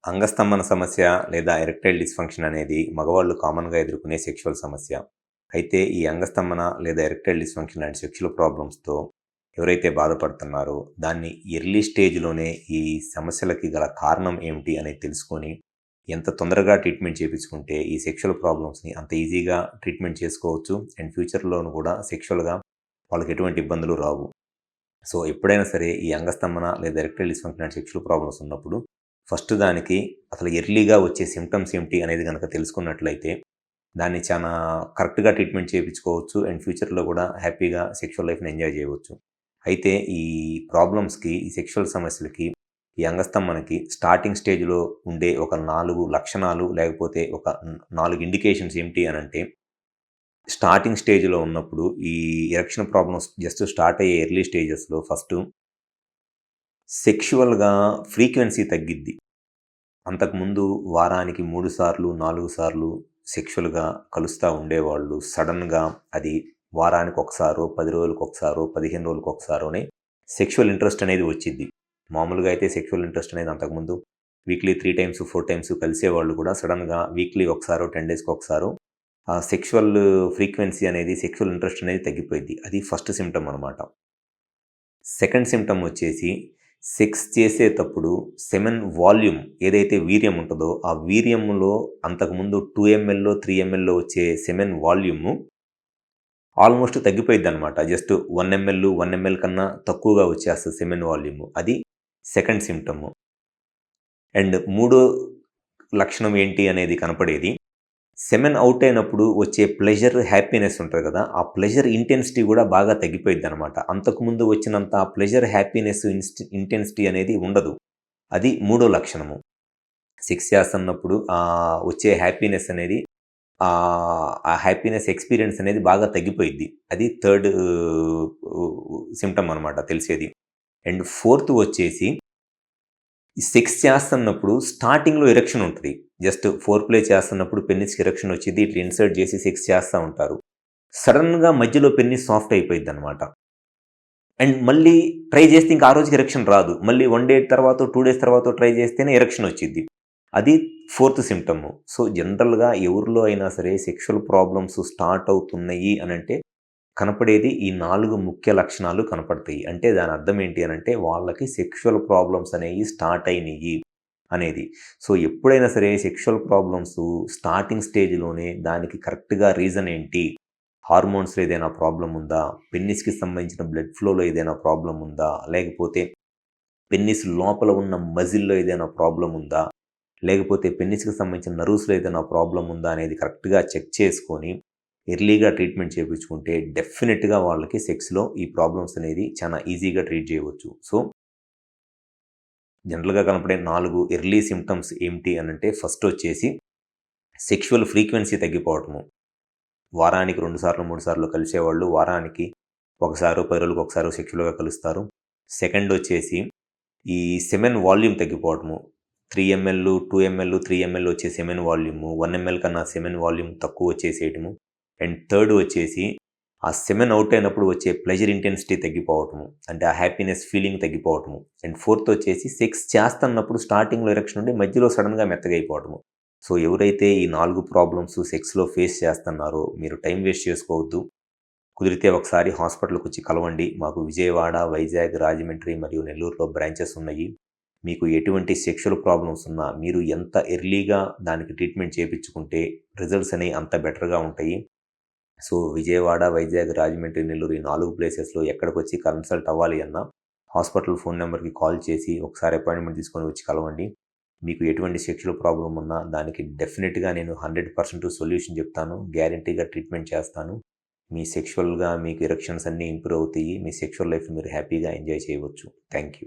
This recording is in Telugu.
అంగస్తంభన సమస్య లేదా ఎరెక్టైల్ డిస్ఫంక్షన్ అనేది మగవాళ్ళు కామన్‌గా ఎదుర్కొనే సెక్షువల్ సమస్య. అయితే ఈ అంగస్తంభన లేదా ఎరెక్టైల్ డిస్ఫంక్షన్ లాంటి సెక్షువల్ ప్రాబ్లమ్స్‌తో ఎవరైతే బాధపడుతున్నారో దాన్ని ఎర్లీ స్టేజ్‌లోనే ఈ సమస్యలకి గల కారణం ఏమిటి అనేది తెలుసుకొని, ఎంత తొందరగా ట్రీట్మెంట్ చేపించుకుంటే ఈ సెక్షువల్ ప్రాబ్లమ్స్‌ని అంత ఈజీగా ట్రీట్మెంట్ చేసుకోవచ్చు. అండ్ ఫ్యూచర్‌లోను కూడా సెక్షువల్‌గా వాళ్ళకి ఎటువంటి ఇబ్బందులు రావు. సో, ఎప్పుడైనా సరే ఈ అంగస్తంభన లేదా ఎరెక్టైల్ డిస్ఫంక్షన్ లాంటి సెక్షువల్ ప్రాబ్లమ్స్ ఉన్నప్పుడు ఫస్ట్ దానికి అసలు ఎర్లీగా వచ్చే సింప్టమ్స్ ఏమిటి అనేది గనక తెలుసుకున్నట్లయితే, దాన్ని చానా కరెక్ట్‌గా ట్రీట్మెంట్ చేపించుకోవచ్చు. అండ్ ఫ్యూచర్‌లో కూడా హ్యాపీగా సెక్షువల్ లైఫ్‌ని ఎంజాయ్ చేయవచ్చు. అయితే ఈ ప్రాబ్లమ్స్‌కి, ఈ సెక్షువల్ సమస్యలకి, ఈ అంగస్తంభనకి స్టార్టింగ్ స్టేజ్‌లో ఉండే ఒక 4 లక్షణాలు లేకపోతే ఒక 4 ఇండికేషన్స్ ఏమిటి అనంటే, స్టార్టింగ్ స్టేజ్‌లో ఉన్నప్పుడు ఈ ఎరెక్షన్ ప్రాబ్లమ్స్ జస్ట్ స్టార్ట్ అయ్యే ఎర్లీ స్టేజెస్‌లో ఫస్టు సెక్షువల్‌గా ఫ్రీక్వెన్సీ తగ్గిద్ది. అంతకుముందు వారానికి 3 సార్లు, 4 సార్లు సెక్షువల్‌గా కలుస్తా ఉండేవాళ్ళు. సడెన్‌గా అది వారానికి ఒకసారో, 10 రోజులకొకసారో, 15 రోజులకొకసారోనే సెక్షువల్ ఇంట్రెస్ట్ అనేది వచ్చిద్ది. మామూలుగా అయితే సెక్షువల్ ఇంట్రెస్ట్ అనేది అంతకుముందు వీక్లీ 3 టైమ్స్, 4 టైమ్స్ కలిసేవాళ్ళు కూడా సడెన్‌గా వీక్లీ ఒకసారో, 10 డేస్‌కి ఒకసారో ఆ సెక్షువల్ ఫ్రీక్వెన్సీ అనేది, సెక్షువల్ ఇంట్రెస్ట్ అనేది తగ్గిపోయిద్ది. అది ఫస్ట్ సింప్టమ్ అనమాట. సెకండ్ సింప్టమ్ వచ్చేసి సెక్స్ చేసేటప్పుడు సెమెన్ వాల్యూమ్ ఏదైతే వీర్యం ఉంటుందో, ఆ వీర్యంలో అంతకుముందు 2 ఎంఎల్‌లో, 3 ఎంఎల్‌లో వచ్చే సెమెన్ వాల్యూము ఆల్మోస్ట్ తగ్గిపోయిద్దనమాట. జస్ట్ 1 ఎంఎల్, 1 ఎంఎల్ కన్నా తక్కువగా వచ్చేస్తది సెమెన్ వాల్యూము. అది సెకండ్ సింప్టము. అండ్ మూడో లక్షణం ఏంటి అనేది కనపడేది, సెమెన్ ఔట్ అయినప్పుడు వచ్చే ప్లెజర్, హ్యాపీనెస్ ఉంటది కదా! ఆ ప్లెజర్ ఇంటెన్సిటీ కూడా బాగా తగ్గిపోయిద్దనమాట. అంతకుముందు వచ్చినంత ప్లెజర్, హ్యాపీనెస్, ఇంటెన్సిటీ అనేది ఉండదు. అది మూడో లక్షణము. సెక్స్ చేస్తన్నప్పుడు వచ్చే హ్యాపీనెస్ అనేది ఆ హ్యాపీనెస్ ఎక్స్‌పీరియన్స్ అనేది బాగా తగ్గిపోయిద్ది. అది థర్డ్ సింప్టమ్ అనమాట తెలిసేది. అండ్ ఫోర్త్ వచ్చేసి ఈ సెక్స్ చేస్తన్నప్పుడు స్టార్టింగ్‌లో ఎరెక్షన్ ఉంటది. జస్ట్ ఫోర్ ప్లే చేస్తున్నప్పుడు పెన్నిస్‌కి ఎరెక్షన్ వచ్చిద్ది. ఇట్లా ఇన్సర్ట్ చేసి సెక్స్ చేస్తా ఉంటారు. సడెన్‌గా మధ్యలో పెన్నిస్ సాఫ్ట్ అయిపోయిద్దనమాట. అండ్ మళ్ళీ ట్రై చేస్తే ఇంక ఆ రోజుకి ఎరెక్షన్ రాదు. మళ్ళీ 1 డే తర్వాతో, 2 డేస్ తర్వాతో ట్రై చేస్తేనే ఎరెక్షన్ వచ్చిద్ది. అది ఫోర్త్ సింప్టము. సో, జనరల్‌గా ఎవరిలో అయినా సరే సెక్షువల్ ప్రాబ్లమ్స్ స్టార్ట్ అవుతున్నాయి అనంటే కనపడేది ఈ 4 ముఖ్య లక్షణాలు కనపడతాయి. అంటే దాని అర్థం ఏంటి అనంటే వాళ్ళకి సెక్షువల్ ప్రాబ్లమ్స్ అనేయి స్టార్ట్ అయినియి అనేది. సో, ఎప్పుడైనా సరే సెక్షువల్ ప్రాబ్లమ్స్ స్టార్టింగ్ స్టేజ్‌లోనే దానికి కరెక్ట్‌గా రీజన్ ఏంటి? హార్మోన్స్‌లో ఏదైనా ప్రాబ్లమ్ ఉందా? పెన్నిస్‌కి సంబంధించిన బ్లడ్ ఫ్లోలో ఏదైనా ప్రాబ్లమ్ ఉందా? లేకపోతే పెన్నిస్ లోపల ఉన్న మజిల్‌లో ఏదైనా ప్రాబ్లమ్ ఉందా? లేకపోతే పెన్నిస్‌కి సంబంధించిన నర్వ్స్‌లో ఏదైనా ప్రాబ్లమ్ ఉందా? అనేది కరెక్ట్‌గా చెక్ చేసుకొని ఎర్లీగా ట్రీట్మెంట్ చేపించుకుంటే డెఫినిట్‌గా వాళ్ళకి సెక్స్‌లో ఈ ప్రాబ్లమ్స్ అనేది చాలా ఈజీగా ట్రీట్ చేయవచ్చు. సో, జనరల్‌గా కనపడే 4 ఎర్లీ సింప్టమ్స్ ఏమిటి అనంటే ఫస్ట్ వచ్చేసి సెక్షువల్ ఫ్రీక్వెన్సీ తగ్గిపోవటము. వారానికి 2 సార్లు, 3 సార్లు కలిసేవాళ్ళు వారానికి ఒకసారో, 10 రోజులకు ఒకసారో సెక్షువల్‌గా కలుస్తారు. సెకండ్ వచ్చేసి ఈ సెమెన్ వాల్యూమ్ తగ్గిపోవటము. 3 ఎంఎల్, 2 ఎంఎల్, 3 ఎంఎల్ వచ్చే సెమెన్ వాల్యూము 1 ఎంఎల్ కన్నా సెమెన్ వాల్యూమ్ తక్కువ వచ్చేసేయటము. అండ్ థర్డ్ వచ్చేసి ఆ సెమెన్ ఔట్ అయినప్పుడు వచ్చే ప్లెజర్ ఇంటెన్సిటీ తగ్గిపోవటము. అంటే ఆ హ్యాపీనెస్ ఫీలింగ్ తగ్గిపోవటము. అండ్ ఫోర్త్ వచ్చేసి సెక్స్ చేస్తన్నప్పుడు స్టార్టింగ్‌లో ఎరెక్షన్ ఉండి మధ్యలో సడెన్‌గా మెత్తగైపోవటము. సో, ఎవరైతే ఈ 4 ప్రాబ్లమ్స్ సెక్స్‌లో ఫేస్ చేస్తున్నారో మీరు టైం వేస్ట్ చేసుకోవద్దు. కుదిరితే ఒకసారి హాస్పిటల్‌కొచ్చి కలవండి. మాకు విజయవాడ, వైజాగ్, రాజమండ్రి మరియు నెల్లూరులో బ్రాంచెస్ ఉన్నాయి. మీకు ఎటువంటి సెక్షువల్ ప్రాబ్లమ్స్ ఉన్నా మీరు ఎంత ఎర్లీగా దానికి ట్రీట్మెంట్ చేపించుకుంటే రిజల్ట్స్ అనేవి అంత బెటర్‌గా ఉంటాయి. సో, విజయవాడ, వైజాగ్, రాజమండ్రి, నెల్లూరు ఈ 4 ప్లేసెస్‌లో ఎక్కడికొచ్చి కన్సల్ట్ అవ్వాలి అన్నా హాస్పిటల్ ఫోన్ నంబర్‌కి కాల్ చేసి ఒకసారి అపాయింట్మెంట్ తీసుకొని వచ్చి కలవండి. మీకు ఎటువంటి సెక్షువల్ ప్రాబ్లమ్ ఉన్నా దానికి డెఫినిట్‌గా నేను 100% సొల్యూషన్ చెప్తాను. గ్యారంటీగా ట్రీట్మెంట్ చేస్తాను. మీ సెక్షువల్‌గా మీకు ఎరెక్షన్స్ అన్నీ ఇంప్రూవ్ అవుతాయి. మీ సెక్షువల్ లైఫ్‌ని మీరు హ్యాపీగా ఎంజాయ్ చేయవచ్చు. Thank you.